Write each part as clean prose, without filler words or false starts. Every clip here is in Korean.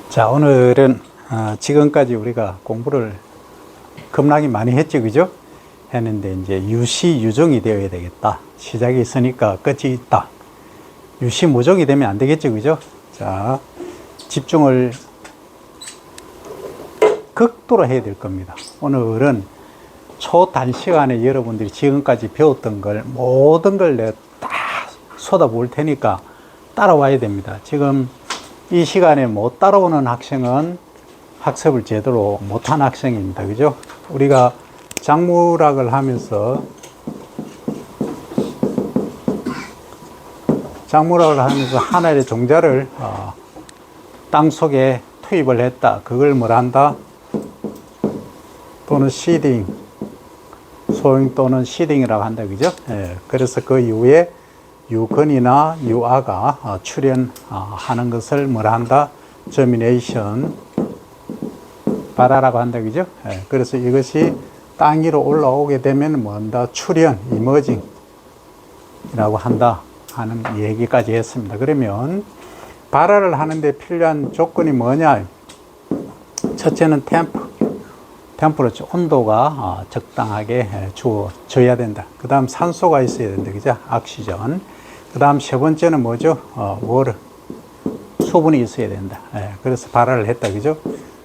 자, 오늘은 지금까지 우리가 공부를 겁나게 많이 했죠, 그죠? 했는데 이제 유시 유종이 되어야 되겠다. 시작이 있으니까 끝이 있다. 유시 무종이 되면 안 되겠죠, 그죠? 자, 집중을 극도로 해야 될 겁니다. 오늘은 초단시간에 여러분들이 지금까지 배웠던 걸 모든 걸 내가 다 쏟아부을 테니까 따라와야 됩니다. 지금 이 시간에 못 따라오는 학생은 학습을 제대로 못한 학생입니다. 그죠? 우리가 작물학을 하면서 하나의 종자를 땅 속에 투입을 했다. 그걸 뭐라 한다? 또는 시딩, 소잉 또는 시딩이라고 한다. 그죠? 예, 그래서 그 이후에 유건이나 유아가 출현하는 것을 뭐라 한다? 저미네이션, 발화라고 한다. 그죠? 예, 그래서 이것이 땅 위로 올라오게 되면 뭔다? 출현, 이머징이라고 한다 하는 얘기까지 했습니다. 그러면 발화를 하는데 필요한 조건이 뭐냐? 첫째는 템퍼러처, 온도가 적당하게 주어져야 된다. 그 다음 산소가 있어야 된다. 그죠? 옥시전. 그 다음 세 번째는 뭐죠? 수분이 있어야 된다. 그래서 발화를 했다. 그죠?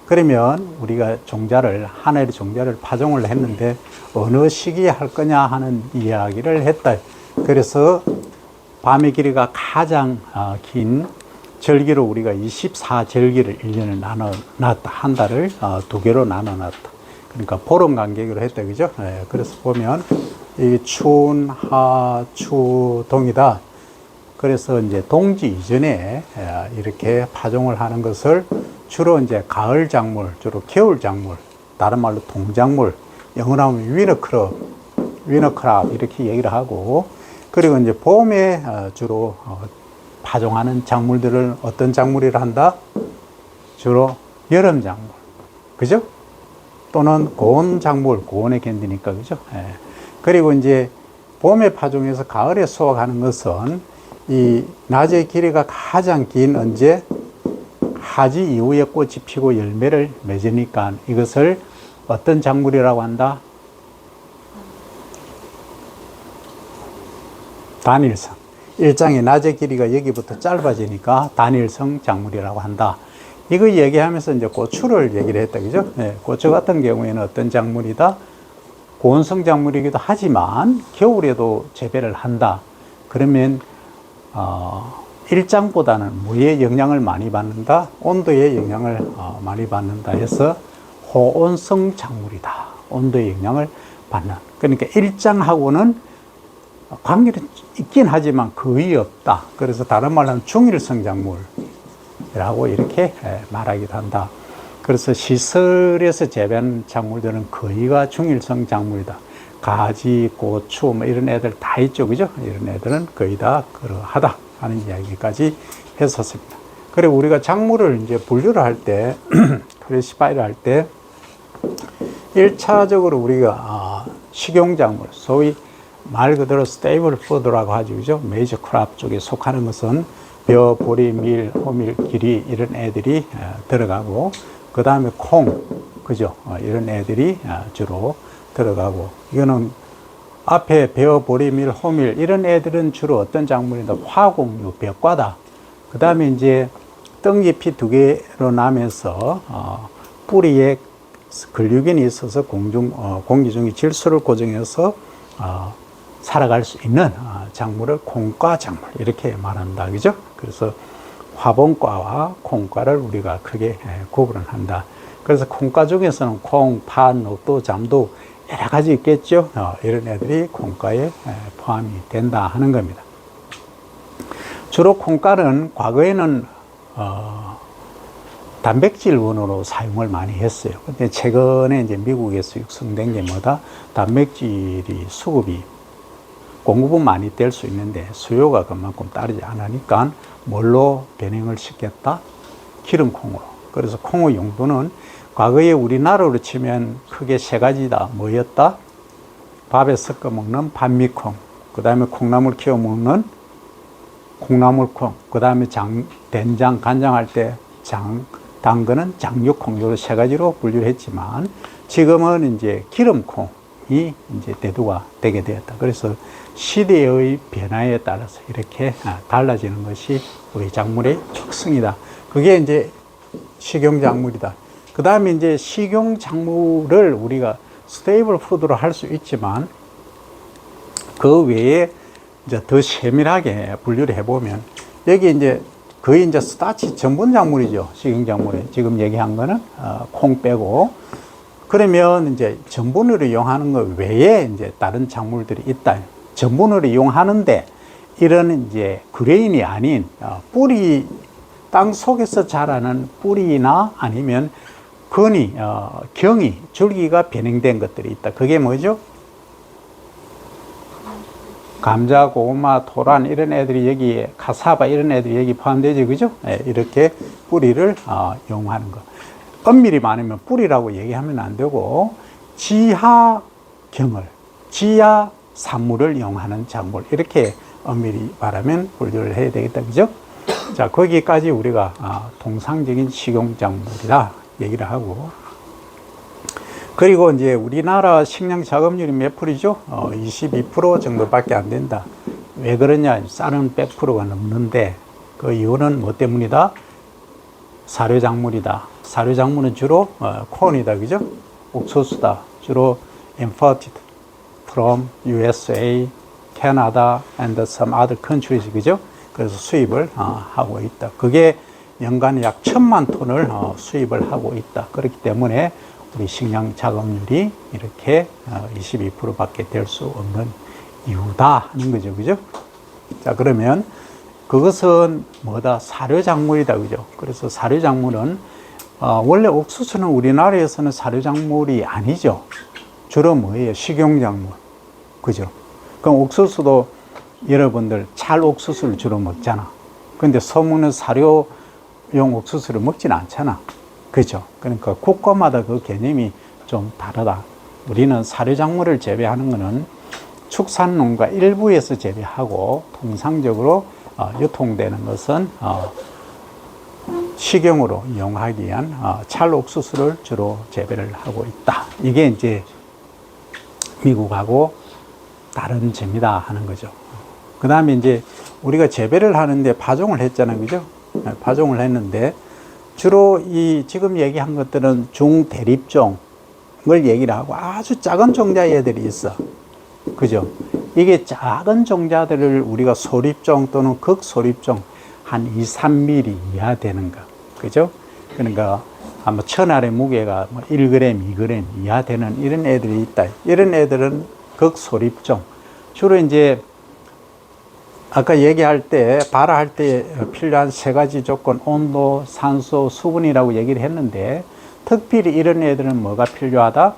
그러면 우리가 하나의 종자를 파종을 했는데 어느 시기에 할 거냐 하는 이야기를 했다. 그래서 밤의 길이가 가장 긴 절기로 우리가 24절기를 1년을 나눠놨다. 한 달을 두 개로 나눠놨다. 그러니까 보름 간격으로 했다. 그죠? 그래서 보면 이 추운, 하, 추, 동이다. 그래서 이제 동지 이전에 이렇게 파종을 하는 것을 주로 이제 가을 작물, 주로 겨울 작물, 다른 말로 동작물, 영어로 하면 위너크랍 이렇게 얘기를 하고, 그리고 이제 봄에 주로 파종하는 작물들을 어떤 작물이라 한다? 주로 여름 작물. 그죠? 또는 고온 작물, 고온에 견디니까, 그죠? 그리고 이제 봄에 파종해서 가을에 수확하는 것은 이 낮의 길이가 가장 긴 언제? 하지 이후에 꽃이 피고 열매를 맺으니까 이것을 어떤 작물이라고 한다? 단일성. 일장의 낮의 길이가 여기부터 짧아지니까 단일성 작물이라고 한다. 이거 얘기하면서 이제 고추를 얘기를 했다. 그죠? 고추 같은 경우에는 어떤 작물이다? 고온성 작물이기도 하지만 겨울에도 재배를 한다. 그러면 일장보다는 뭐에 영향을 많이 받는다? 온도에 영향을 많이 받는다 해서 호온성 작물이다. 온도에 영향을 받는. 그러니까 일장하고는 관계는 있긴 하지만 거의 없다. 그래서 다른 말로 하면 중일성 작물이라고 이렇게 말하기도 한다. 그래서 시설에서 재배하는 작물들은 거의가 중일성 작물이다. 가지, 고추, 뭐 이런 애들 다 있죠. 그죠? 이런 애들은 거의 다 그러하다 하는 이야기까지 했었습니다. 그리고 우리가 작물을 이제 분류를 할 때, 클래시파이를 할 때, 1차적으로 우리가 식용작물, 소위 말 그대로 스테이블 푸드라고 하죠. 그죠? 메이저 크랍 쪽에 속하는 것은 벼, 보리, 밀, 호밀, 기리 이런 애들이 들어가고, 그 다음에 콩, 그죠? 이런 애들이 주로 들어가고, 이거는 앞에 벼, 보리, 밀, 호밀 이런 애들은 주로 어떤 작물이다? 화곡류, 벽과다. 그 다음에 이제 떡잎이 두 개로 나면서 뿌리에 근류균이 있어서 공기 중에 질소를 고정해서 살아갈 수 있는 작물을 콩과 작물 이렇게 말한다. 그죠? 그래서 화분과와 콩과를 우리가 크게 구분을 한다. 그래서 콩과 중에서는 콩, 파, 녹두, 잠두 여러 가지 있겠죠. 이런 애들이 콩과에 포함이 된다 하는 겁니다. 주로 콩가는 과거에는 단백질원으로 사용을 많이 했어요. 근데 최근에 이제 미국에서 육성된 게 뭐다? 단백질이 수급이 공급은 많이 될 수 있는데 수요가 그만큼 따르지 않으니까 뭘로 변형을 시켰다? 기름콩으로. 그래서 콩의 용도는 과거에 우리나라로 치면 크게 세 가지다. 뭐였다? 밥에 섞어 먹는 반미콩, 그 다음에 콩나물 키워 먹는 콩나물콩, 그 다음에 된장, 간장할 때 당근은 장육콩, 요 세 가지로 분류를 했지만 지금은 이제 기름콩이 이제 대두가 되게 되었다. 그래서 시대의 변화에 따라서 이렇게 달라지는 것이 우리 작물의 특성이다. 그게 이제 식용작물이다. 그 다음에 이제 식용작물을 우리가 스테이블 푸드로 할 수 있지만 그 외에 이제 더 세밀하게 분류를 해보면 여기 이제 거의 이제 스타치 전분 작물이죠. 식용작물에 지금 얘기한 거는 콩 빼고, 그러면 이제 전분으로 이용하는 것 외에 이제 다른 작물들이 있다. 전분으로 이용하는데 이런 이제 그레인이 아닌 뿌리, 땅 속에서 자라는 뿌리나 아니면 근이, 경이, 줄기가 변형된 것들이 있다. 그게 뭐죠? 감자, 고구마, 토란 이런 애들이 여기, 카사바 이런 애들이 여기 포함되죠, 그죠? 네, 이렇게 뿌리를 이용하는 거. 엄밀히 말하면 뿌리라고 얘기하면 안 되고 지하경을, 지하 산물을 이용하는 작물, 이렇게 엄밀히 말하면 분류를 해야 되겠다, 그죠? 자, 거기까지 우리가 통상적인 식용작물이다 얘기를 하고, 그리고 이제 우리나라 식량 작업률이 몇 프로죠? 22% 정도밖에 안 된다. 왜 그러냐? 쌀은 100%가 넘는데 그 이유는 뭐 때문이다? 사료작물이다. 사료작물은 주로 콘이다, 그죠? 옥수수다. 주로 imported from USA, Canada, and some other countries, 그죠? 그래서 수입을 하고 있다. 그게 연간 약 1000만 톤을 수입을 하고 있다. 그렇기 때문에 우리 식량 작업률이 이렇게 22%밖에 될 수 없는 이유다 하는 거죠, 그죠? 자, 그러면 그것은 뭐다? 사료작물이다, 그죠? 그래서 사료작물은 원래 옥수수는 우리나라에서는 사료작물이 아니죠. 주로 뭐예요? 식용작물, 그죠? 그럼 옥수수도 여러분들 찰옥수수를 주로 먹잖아. 근데 소먹는 사료용 옥수수를 먹지는 않잖아, 그죠? 그러니까 국가마다 그 개념이 좀 다르다. 우리는 사료작물을 재배하는 것은 축산농가 일부에서 재배하고 통상적으로 유통되는 것은 식용으로 이용하기 위한 찰옥수수를 주로 재배를 하고 있다. 이게 이제 미국하고 다른 점이다 하는 거죠. 그 다음에 이제 우리가 재배를 하는데 파종을 했잖아요, 그죠? 파종을 했는데 주로 이 지금 얘기한 것들은 중대립종을 얘기를 하고 아주 작은 종자애들이 있어, 그죠? 이게 작은 종자들을 우리가 소립종 또는 극소립종 한 2, 3mm 이하 되는 거, 그죠? 그러니까 아마 천알의 무게가 뭐 1g, 2g 이하 되는 이런 애들이 있다. 이런 애들은 극소립종. 주로 이제 아까 얘기할 때, 발화할 때 필요한 세 가지 조건, 온도, 산소, 수분이라고 얘기를 했는데, 특별히 이런 애들은 뭐가 필요하다?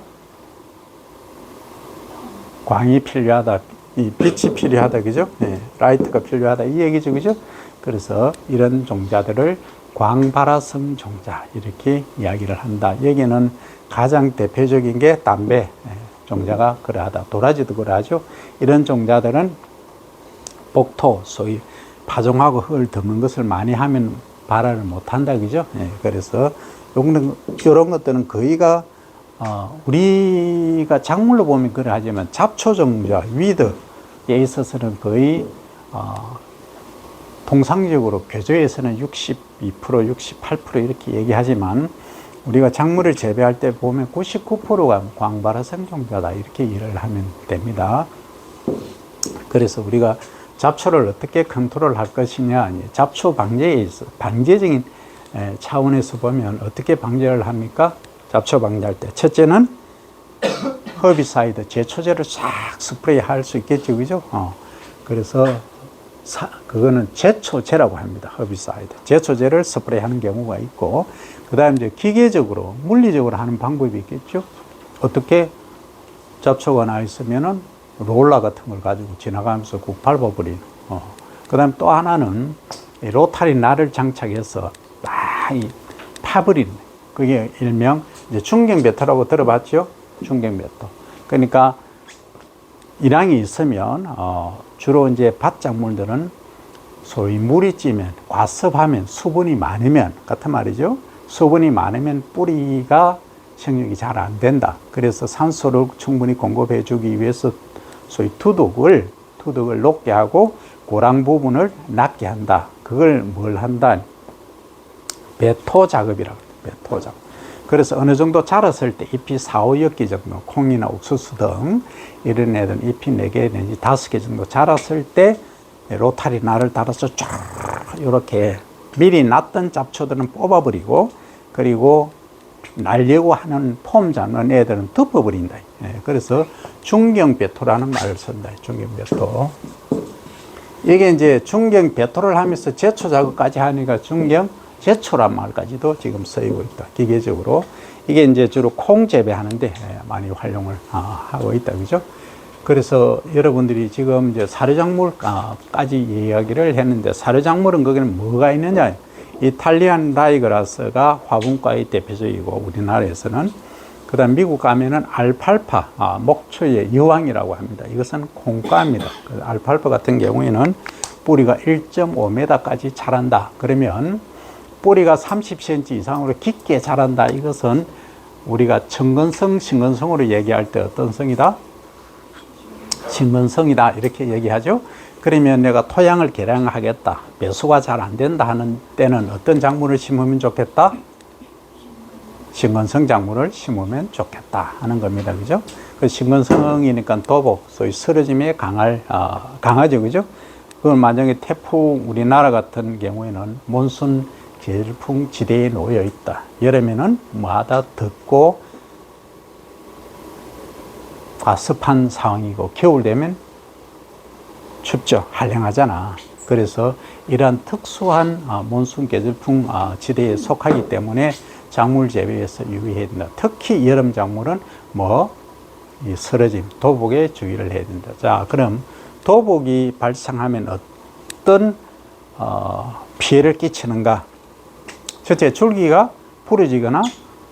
광이 필요하다. 이 빛이 필요하다, 그죠? 네, 라이트가 필요하다. 이 얘기죠, 그죠? 그래서 이런 종자들을 광발화성 종자, 이렇게 이야기를 한다. 여기는 가장 대표적인 게 담배 종자가 그러하다. 도라지도 그러하죠. 이런 종자들은 복토, 소위 파종하고 흙을 덮는 것을 많이 하면 발화를 못 한다, 그죠? 예, 그래서 이런 것들은 거의가 우리가 작물로 보면 그래 하지만 잡초 종자, 위드에 있어서는 거의 통상적으로 교조에서는 62%, 68% 이렇게 얘기하지만 우리가 작물을 재배할 때 보면 99%가 광발화성 종자다, 이렇게 이해를 하면 됩니다. 그래서 우리가 잡초를 어떻게 컨트롤 할 것이냐, 잡초 방제에 있어 방제적인 차원에서 보면 어떻게 방제를 합니까? 잡초 방제할 때 첫째는 허비사이드, 제초제를 싹 스프레이 할 수 있겠죠, 그죠? 그래서 그거는 제초제라고 합니다. 허비사이드, 제초제를 스프레이 하는 경우가 있고, 그 다음에 이제 기계적으로 물리적으로 하는 방법이 있겠죠. 어떻게? 잡초가 나 있으면은 롤러 같은 걸 가지고 지나가면서 국 밟아버리는. 그 다음에 또 하나는 로타리 날을 장착해서 막 파버리는. 그게 일명 이제 충격배터라고 들어봤죠? 충격배터. 그러니까 일항이 있으면 주로 이제 밭작물들은 소위 물이 찌면, 과습하면, 수분이 많으면 같은 말이죠. 수분이 많으면 뿌리가 생육이 잘 안 된다. 그래서 산소를 충분히 공급해 주기 위해서 소위 투둑을 녹게 하고 고랑 부분을 낮게 한다. 그걸 뭘 한다? 배토 작업이라고 해요. 배토 작업. 그래서 어느 정도 자랐을 때 잎이 4, 5엽기 정도, 콩이나 옥수수 등 이런 애들은 잎이 4개 내지 5개 정도 자랐을 때 로타리 날을 달아서 쫙 이렇게 미리 났던 잡초들은 뽑아버리고, 그리고 날려고 하는 폼 잡는 애들은 덮어버린다. 그래서 중경배토라는 말을 쓴다. 중경배토. 이게 이제 중경배토를 하면서 제초 작업까지 하니까 중경제초란 말까지도 지금 쓰이고 있다. 기계적으로. 이게 이제 주로 콩 재배하는데 많이 활용을 하고 있다. 그죠? 그래서 여러분들이 지금 이제 사료작물까지 이야기를 했는데, 사료작물은 거기는 뭐가 있느냐? 이탈리안 라이그라스가 화분과의 대표적이고, 우리나라에서는. 그 다음 미국 가면은 알팔파, 목초의 여왕이라고 합니다. 이것은 콩과입니다. 알팔파 같은 경우에는 뿌리가 1.5m까지 자란다. 그러면 뿌리가 30cm 이상으로 깊게 자란다. 이것은 우리가 청근성, 신근성으로 얘기할 때 어떤 성이다? 신근성이다. 이렇게 얘기하죠. 그러면 내가 토양을 개량하겠다, 배수가 잘 안 된다 하는 때는 어떤 작물을 심으면 좋겠다? 신근성 작물을 심으면 좋겠다 하는 겁니다. 그죠? 그 신근성이니까 도복, 소위 쓰러짐에 강하죠. 그죠? 그건 만약에 태풍, 우리나라 같은 경우에는 몬순 제일풍 지대에 놓여 있다. 여름에는 뭐하다 덥고 습한 상황이고, 겨울 되면 춥죠. 한량하잖아. 그래서 이러한 특수한 몬순 계절풍 지대에 속하기 때문에 작물 재배에서 유의해야 된다. 특히 여름 작물은 이 쓰러짐, 도복에 주의를 해야 된다. 자, 그럼 도복이 발생하면 어떤 피해를 끼치는가? 첫째, 줄기가 부러지거나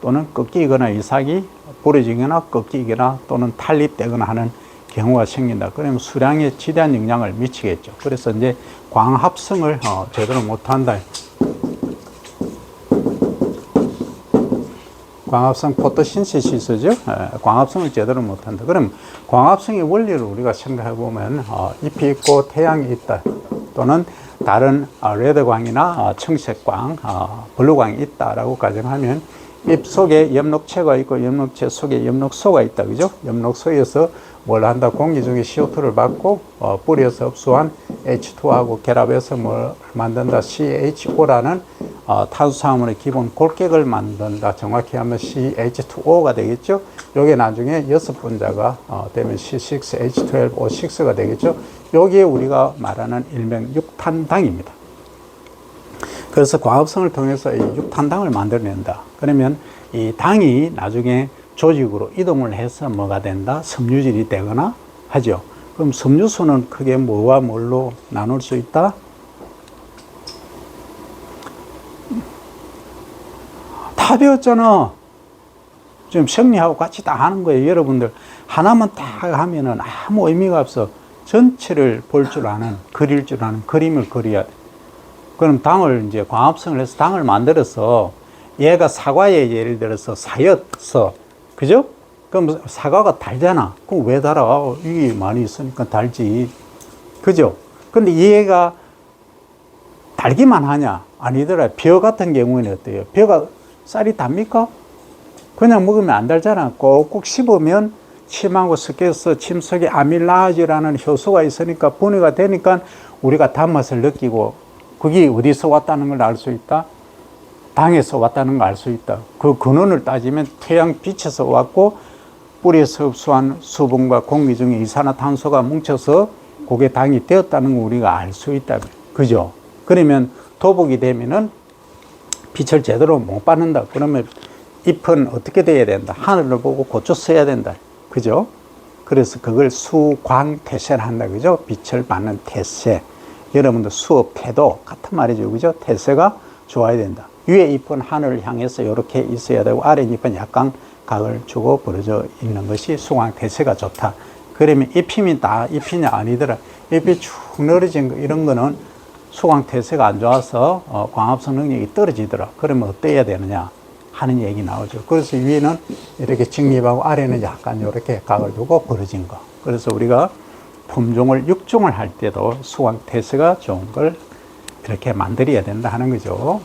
또는 꺾이거나, 이삭이 부러지거나 꺾이거나 또는 탈립되거나 하는 경우가 생긴다. 그러면 수량에 지대한 영향을 미치겠죠. 그래서 이제 광합성을 제대로 못한다. 광합성 포토신시시스죠. 광합성을 제대로 못한다. 그럼 광합성의 원리를 우리가 생각해 보면 잎이 있고 태양이 있다, 또는 다른 레드광이나 청색광, 블루광이 있다라고 가정하면 잎 속에 엽록체가 있고 엽록체 속에 엽록소가 있다. 그죠? 엽록소에서 뭘 한다? 공기 중에 CO2를 받고 뿌리에서 흡수한 H2하고 결합해서 뭘 만든다? CHO라는 탄수화물의 기본 골격을 만든다. 정확히 하면 CH2O가 되겠죠? 요게 나중에 6분자가 되면 C6H12O6가 되겠죠? 요게 우리가 말하는 일명 육탄당입니다. 그래서 광합성을 통해서 이 육탄당을 만들어낸다. 그러면 이 당이 나중에 조직으로 이동을 해서 뭐가 된다? 섬유질이 되거나 하죠. 그럼 섬유소는 크게 뭐와 뭘로 나눌 수 있다? 다 배웠잖아. 지금 생리하고 같이 다 하는 거예요. 여러분들 하나만 딱 하면은 아무 의미가 없어. 전체를 볼 줄 아는, 그릴 줄 아는 그림을 그려야 돼. 그럼 당을 이제 광합성을 해서 당을 만들어서, 얘가 사과에 예를 들어서 사였어. 그죠? 그럼 사과가 달잖아. 그럼 왜 달아? 이게 많이 있으니까 달지. 그죠? 근데 얘가 달기만 하냐? 아니더라. 벼 같은 경우에는 어때요? 벼가 쌀이 답니까? 그냥 먹으면 안 달잖아. 꼭꼭 씹으면 침하고 섞여서 침 속에 아밀라아즈라는 효소가 있으니까 분해가 되니까 우리가 단맛을 느끼고, 그게 어디서 왔다는 걸 알 수 있다? 당에서 왔다는 걸 알 수 있다. 그 근원을 따지면 태양 빛에서 왔고, 뿌리에서 흡수한 수분과 공기 중에 이산화탄소가 뭉쳐서 그게 당이 되었다는 걸 우리가 알 수 있다. 그죠? 그러면 도복이 되면은 빛을 제대로 못 받는다. 그러면 잎은 어떻게 돼야 된다? 하늘을 보고 고쳐 써야 된다. 그죠? 그래서 그걸 수광태세를 한다. 그죠? 빛을 받는 태세. 여러분들 수업 태도 같은 말이죠. 그죠? 태세가 좋아야 된다. 위에 잎은 하늘을 향해서 이렇게 있어야 되고, 아래 잎은 약간 각을 주고 벌어져 있는 것이 수광태세가 좋다. 그러면 잎이면 다 잎이냐? 아니더라. 잎이 축 늘어진 거, 이런 거는 수광태세가 안 좋아서 광합성 능력이 떨어지더라. 그러면 어때야 되느냐 하는 얘기 나오죠. 그래서 위에는 이렇게 직립하고 아래는 약간 이렇게 각을 두고 벌어진 거. 그래서 우리가 품종을 육종을 할 때도 수광태세가 좋은 걸 이렇게 만들어야 된다 하는 거죠.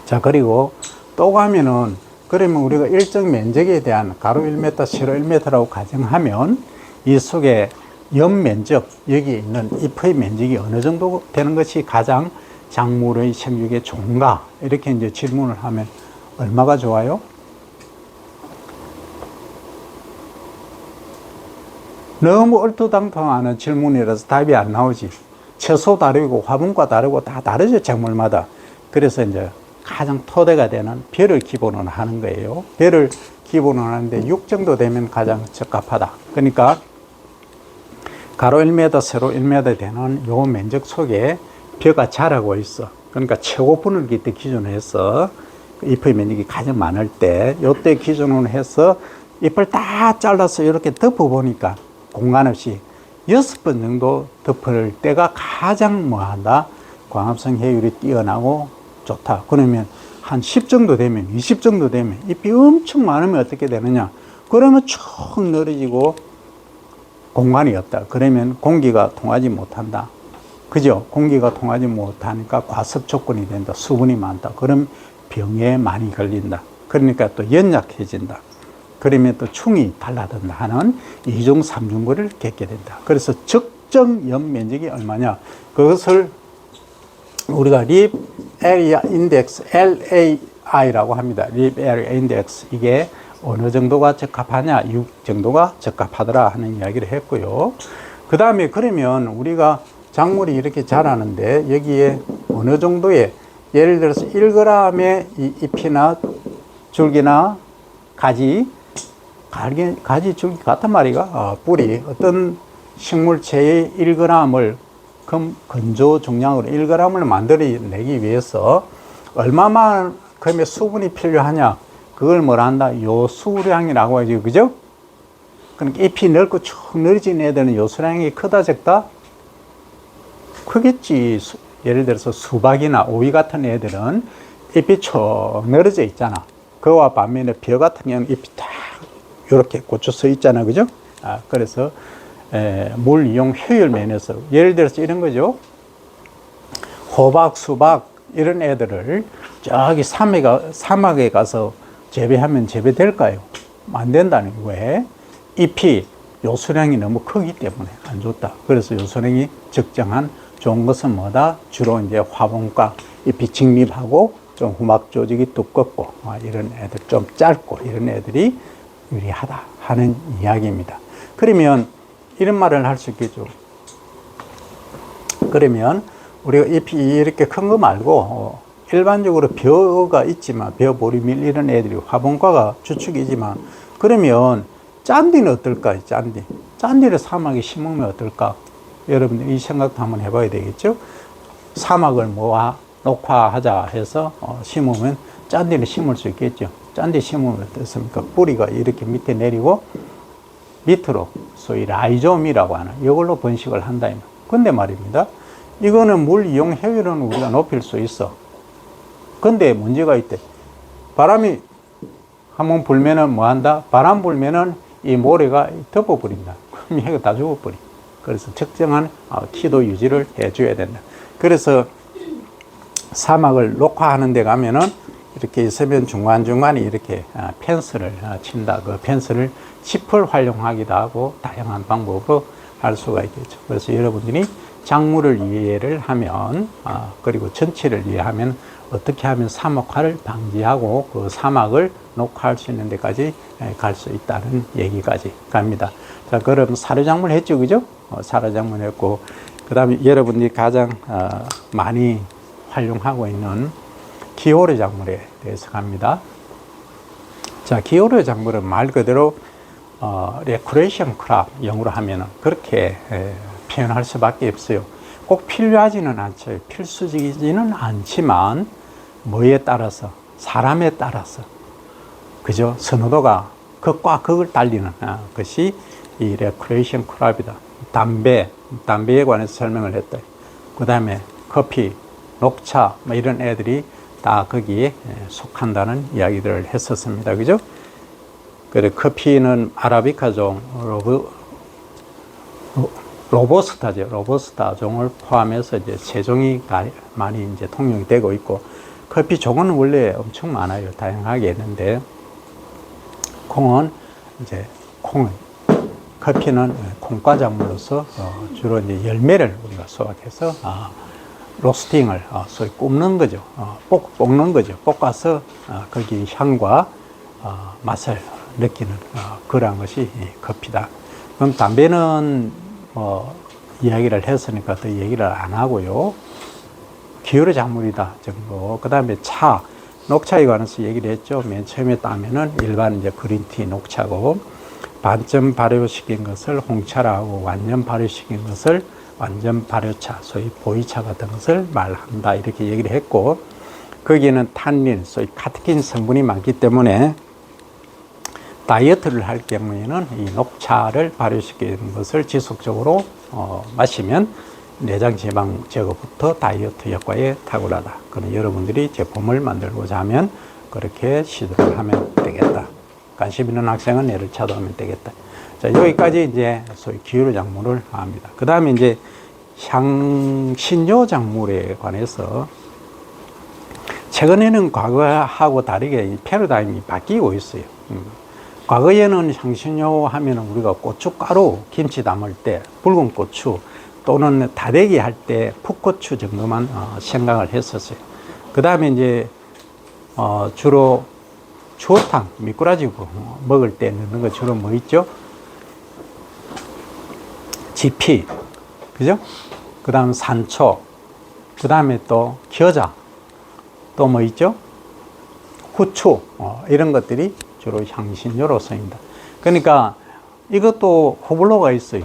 자, 그리고 또 가면은 그러면 우리가 일정 면적에 대한 가로 1m, 세로 1m라고 가정하면 이 속에 연 면적, 여기 있는 잎의 면적이 어느 정도 되는 것이 가장 작물의 생육에 좋은가? 이렇게 이제 질문을 하면 얼마가 좋아요? 너무 얼토당토하는 질문이라서 답이 안 나오지. 채소 다르고 화분과 다르고 다 다르죠, 작물마다. 그래서 이제 가장 토대가 되는 벼를 기본으로 하는 거예요. 벼를 기본으로 하는데 6 정도 되면 가장 적합하다. 그러니까 가로 1m, 세로 1m 되는 요 면적 속에 벼가 자라고 있어. 그러니까 최고 분을기 때 기준으로 해서 잎의 면적이 가장 많을 때, 요때 기준으로 해서 잎을 다 잘라서 이렇게 덮어보니까 공간 없이 6번 정도 덮을 때가 가장 뭐한다? 광합성 해율이 뛰어나고 좋다. 그러면 한 10 정도 되면, 20 정도 되면 잎이 엄청 많으면 어떻게 되느냐? 그러면 쭉 늘어지고 공간이 없다. 그러면 공기가 통하지 못한다. 그죠? 공기가 통하지 못하니까 과습 조건이 된다. 수분이 많다. 그럼 병에 많이 걸린다. 그러니까 또 연약해진다. 그러면 또 충이 달라든다 하는 2중, 3중거를 겪게 된다. 그래서 적정 연 면적이 얼마냐? 그것을 우리가 립 에리아 인덱스 LAI라고 합니다. 립 에리아 인덱스. 이게 어느 정도가 적합하냐? 6 정도가 적합하더라 하는 이야기를 했고요. 그 다음에 그러면 우리가 작물이 이렇게 자라는데 여기에 어느 정도의, 예를 들어서 1g의 이 잎이나 줄기나 가지 줄기 같단 말이가, 뿌리, 어떤 식물체의 1g을 건조 종량으로 1g을 만들어내기 위해서 얼마만큼의 수분이 필요하냐? 그걸 뭐라 한다? 요수량이라고 하죠. 그죠? 그러니까 잎이 넓고 쭉 늘어진 애들은 요수량이 크다, 적다? 크겠지. 예를 들어서 수박이나 오이 같은 애들은 잎이 쭉 늘어져 있잖아. 그와 반면에 벼 같은 경우는 잎이 딱 이렇게 꽂혀서 있잖아. 그죠? 그래서 물 이용 효율 면에서 예를 들어서 이런 거죠. 호박, 수박 이런 애들을 저기 사막에 가서 재배하면 재배될까요? 안 된다는 거예요. 잎이 요수량이 너무 크기 때문에 안 좋다. 그래서 요수량이 적정한 좋은 것은 뭐다? 주로 이제 화분과 잎이 직립하고 좀 후막 조직이 두껍고 이런 애들, 좀 짧고 이런 애들이 유리하다 하는 이야기입니다. 그러면 이런 말을 할 수 있겠죠. 그러면 우리가 잎이 이렇게 큰 거 말고 일반적으로 벼가 있지만, 벼, 보리밀 이런 애들이 화분과가 주축이지만, 그러면 짠디는 어떨까? 짠디를 사막에 심으면 어떨까? 여러분들 이 생각도 한번 해봐야 되겠죠. 사막을 녹화하자 해서 심으면 짠디를 심을 수 있겠죠. 짠디 심으면 어떻습니까? 뿌리가 이렇게 밑에 내리고 밑으로 소위 라이좀이라고 하는 이걸로 번식을 한다. 근데 말입니다. 이거는 물 이용 효율은 우리가 높일 수 있어. 근데 문제가 있대. 바람이 한번 불면은 뭐 한다? 바람 불면은 이 모래가 덮어버린다. 그럼 얘가 다 죽어버려. 그래서 적정한 키도 유지를 해줘야 된다. 그래서 사막을 녹화하는 데 가면은 이렇게 있으면 중간중간에 이렇게 펜스를 친다. 그 펜스를 짚을 활용하기도 하고 다양한 방법으로 할 수가 있겠죠. 그래서 여러분들이 작물을 이해를 하면, 그리고 전체를 이해하면 어떻게 하면 사막화를 방지하고 그 사막을 녹화할 수 있는 데까지 갈 수 있다는 얘기까지 갑니다. 자, 그럼 사료작물 했죠, 그죠? 사료작물 했고, 그 다음에 여러분들이 가장 많이 활용하고 있는 기호로 작물에 대해서 갑니다. 자, 기호로 작물은 말 그대로 레크레이션 크랍, 영어로 하면은 그렇게 표현할 수밖에 없어요. 꼭 필요하지는 않죠. 필수적이지는 않지만 뭐에 따라서, 사람에 따라서, 그죠? 선호도가 극과 극을 달리는 것이 이 레크레이션 크랍이다. 담배에 관해서 설명을 했다. 그 다음에 커피, 녹차 뭐 이런 애들이 다 거기에 속한다는 이야기들을 했었습니다. 그죠? 그래 커피는 아라비카종 로버스타죠. 로버스타 종을 포함해서 이제 세 종이 많이 이제 통용이 되고 있고, 커피 종은 원래 엄청 많아요. 다양하게 있는데, 콩은 이제 커피는 콩과 작물로서 주로 이제 열매를 우리가 수확해서 로스팅을 소위 굽는 거죠. 볶는 거죠. 볶아서 거기 향과 맛을 느끼는 그러한 것이 커피다. 그럼 담배는 이야기를 했으니까 더 얘기를 안 하고요. 기울어 작물이다 정도. 그 다음에 차, 녹차에 관해서 얘기를 했죠. 맨 처음에 따면은 일반 이제 그린티 녹차고, 반점 발효시킨 것을 홍차라고, 완전 발효시킨 것을 완전 발효차, 소위 보이차 같은 것을 말한다. 이렇게 얘기를 했고, 거기에는 탄닌, 소위 카테킨 성분이 많기 때문에 다이어트를 할 경우에는 이 녹차를 발효시키는 것을 지속적으로 마시면 내장 지방 제거부터 다이어트 효과에 탁월하다. 그럼 여러분들이 제품을 만들고자 하면 그렇게 시도를 하면 되겠다. 관심 있는 학생은 애를 차도하면 되겠다. 자, 여기까지 이제 소위 기울어 작물을 합니다. 그 다음에 이제 향신료 작물에 관해서 최근에는 과거하고 다르게 이 패러다임이 바뀌고 있어요. 과거에는 향신료 하면 우리가 고춧가루, 김치 담을 때 붉은 고추 또는 다대기 할 때 풋고추 정도만 생각을 했었어요. 그 다음에 이제 주로 추어탕, 미꾸라지 먹을 때 넣는 거 주로 뭐 있죠? 지피, 그죠? 그 다음 산초, 그 다음에 또 겨자, 또 뭐 있죠? 후추, 이런 것들이 주로 향신료로 쓰입니다. 그러니까 이것도 호불호가 있어요.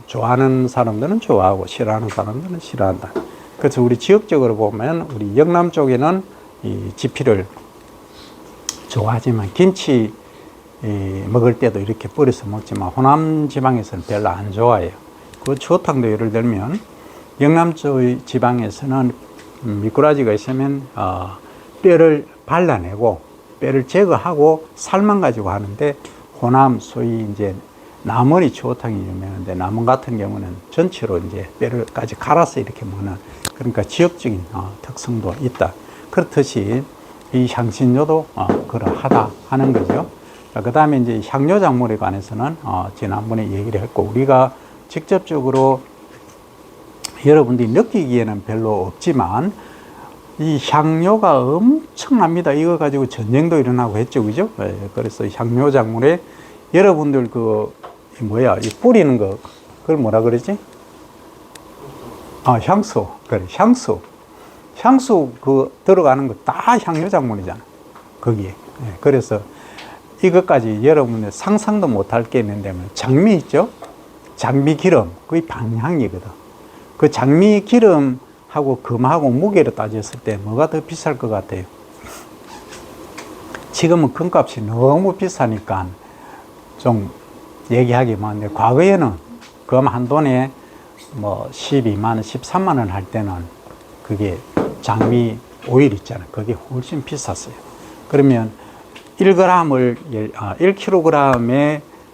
좋아하는 사람들은 좋아하고 싫어하는 사람들은 싫어한다. 그래서 우리 지역적으로 보면 우리 영남 쪽에는 이 지피를 좋아하지만 김치 먹을 때도 이렇게 뿌려서 먹지만 호남 지방에서는 별로 안 좋아해요. 그 추어탕도 예를 들면 영남 쪽 지방에서는 미꾸라지가 있으면 뼈를 발라내고 뼈를 제거하고 살만 가지고 하는데, 호남 소위 이제 남원이 추어탕이 유명한데 남원 같은 경우는 전체로 이제 뼈를까지 갈아서 이렇게 먹는, 그러니까 지역적인 특성도 있다. 그렇듯이 이 향신료도 그러하다 하는 거죠. 그 다음에 이제 향료 작물에 관해서는 지난번에 얘기를 했고, 우리가 직접적으로 여러분들이 느끼기에는 별로 없지만 이 향료가 엄청납니다. 이거 가지고 전쟁도 일어나고 했죠, 그죠? 그래서 향료 작물에 여러분들 이 뿌리는 거, 그걸 뭐라 그러지? 향수. 그래, 향수. 향수 들어가는 거 다 향료 작물이잖아. 거기에. 그래서 이것까지 여러분들 상상도 못할 게 있는데, 장미 있죠? 장미 기름. 거의 반향이거든. 그 장미 기름하고 금하고 무게로 따졌을 때 뭐가 더 비쌀 것 같아요? 지금은 금값이 너무 비싸니까 좀 얘기하기 많은데, 과거에는 금 한 돈에 뭐 12만 원, 13만 원 할 때는 그게 장미 오일 있잖아요. 그게 훨씬 비쌌어요. 그러면 1kg의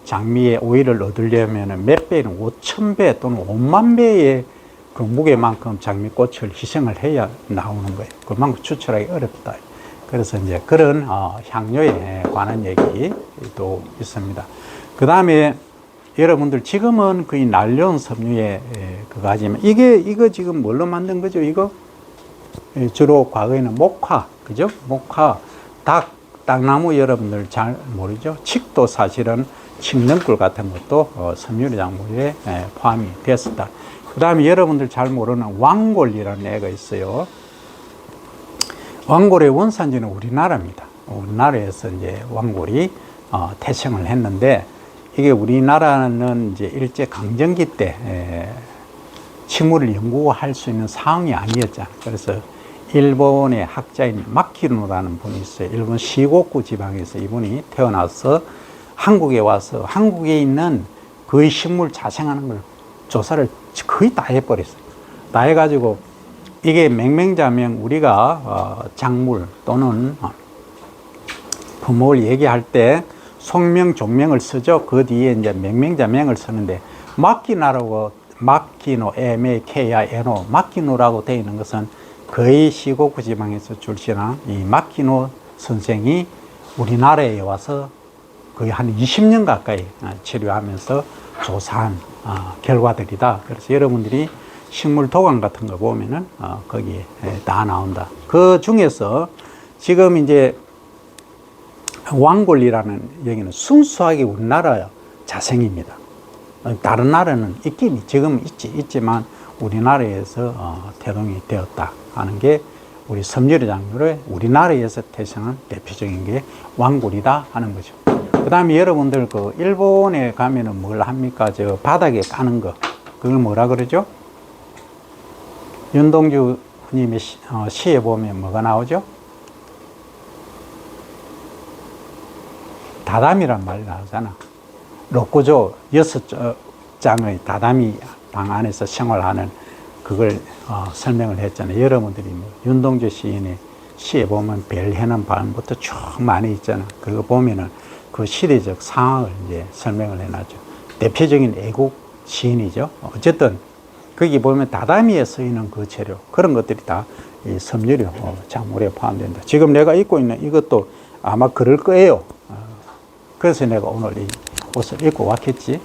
장미의 오일을 얻으려면 몇 배는 5,000배 또는 5만 배의 그 무게만큼 장미꽃을 희생을 해야 나오는 거예요. 그만큼 추출하기 어렵다. 그래서 이제 그런 향료에 관한 얘기도 있습니다. 그 다음에 여러분들 지금은 거의 날려온 섬유에 그거 하지만 이거 지금 뭘로 만든 거죠? 이거 주로 과거에는 목화, 그죠? 목화, 딱나무 여러분들 잘 모르죠? 칡도 사실은 칡능꿀 같은 것도 섬유 작물에 포함이 됐었다. 그 다음에 여러분들 잘 모르는 왕골이라는 애가 있어요. 왕골의 원산지는 우리나라입니다. 우리나라에서 이제 왕골이 태생을 했는데, 이게 우리나라는 이제 일제 강점기 때 칭우를 연구할 수 있는 상황이 아니었잖아요. 그래서 일본의 학자인 마키노라는 분이 있어요. 일본 시고쿠 지방에서 이분이 태어나서 한국에 와서 한국에 있는 거의 식물 자생하는 걸 조사를 거의 다 해버렸어요. 다 해가지고 이게 맹맹자명 우리가 작물 또는 품목을 얘기할 때 속명, 종명을 쓰죠. 그 뒤에 이제 맹맹자명을 쓰는데 마키나라고 마키노, MAKINO, 마키노라고 되어 있는 것은 거의 시고쿠 지방에서 출신한 이 마키노 선생이 우리나라에 와서 거의 한 20년 가까이 치료하면서 조사한 결과들이다. 그래서 여러분들이 식물 도감 같은 거 보면은 거기에 다 나온다. 그 중에서 지금 이제 왕골리라는 여기는 순수하게 우리나라 자생입니다. 다른 나라는 있긴 지금 있지만 우리나라에서 태동이 되었다 하는 게 우리 섬유리 작물의 우리나라에서 태생한 대표적인 게 왕골이다 하는 거죠. 그 다음에 여러분들 그 일본에 가면은 뭘 합니까? 저 바닥에 까는 거 그걸 뭐라 그러죠? 윤동주 님의 시에 보면 뭐가 나오죠? 다담이란 말이 나오잖아. 록구조 6장의 다담이 방 안에서 생활하는 그걸 설명을 했잖아요. 여러분들이 뭐 윤동주 시인의 시에 보면 별해는 밤부터 쭉 많이 있잖아. 그거 보면은 그 시대적 상황을 이제 설명을 해놨죠. 대표적인 애국 시인이죠. 어쨌든 거기 보면 다다미에 쓰이는 그 재료 그런 것들이 다 이 섬유류 작물에 포함된다. 지금 내가 입고 있는 이것도 아마 그럴 거예요. 그래서 내가 오늘 이 옷을 입고 왔겠지.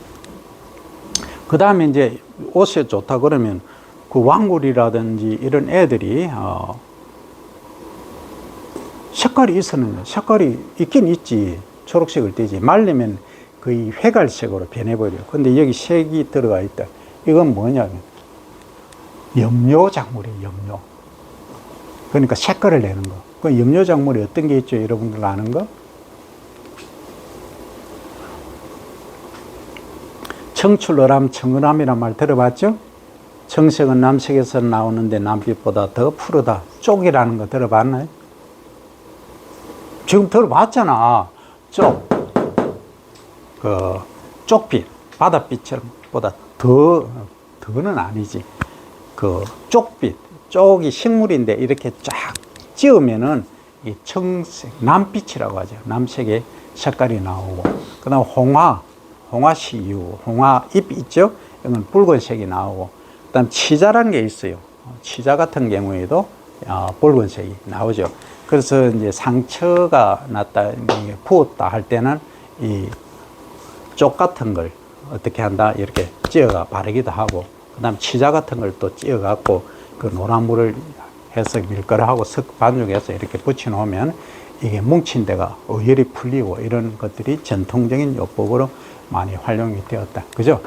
그 다음에 이제 옷이 좋다 그러면 그 왕골이라든지 이런 애들이 색깔이 있었는데 색깔이 있긴 있지. 초록색을 띠지. 말리면 거의 회갈색으로 변해버려. 근데 여기 색이 들어가 있다. 이건 뭐냐면 염료 작물이에요. 염료. 그러니까 색깔을 내는 거. 그 염료 작물이 어떤 게 있죠? 여러분들 아는 거? 청출어람, 청어람이란 말 들어봤죠? 청색은 남색에서 나오는데 남빛보다 더 푸르다. 쪽이라는 거 들어봤나요? 지금 들어봤잖아. 쪽. 쪽빛. 바닷빛처럼 보다 더는 아니지. 쪽빛. 쪽이 식물인데 이렇게 쫙 찌우면은 이 청색, 남빛이라고 하죠. 남색의 색깔이 나오고. 그 다음 홍화시유, 홍화잎 있죠? 이건 붉은색이 나오고, 그 다음 치자란 게 있어요. 치자 같은 경우에도 붉은색이 나오죠. 그래서 이제 상처가 났다, 부었다 할 때는 이 쪽 같은 걸 어떻게 한다? 이렇게 찧어가 바르기도 하고, 그 다음 치자 같은 걸 또 찧어갖고 그 노란 물을 해서 밀가루하고 석 반죽해서 이렇게 붙여 놓으면 이게 뭉친 데가 어혈이 풀리고 이런 것들이 전통적인 요법으로 많이 활용이 되었다. 그죠?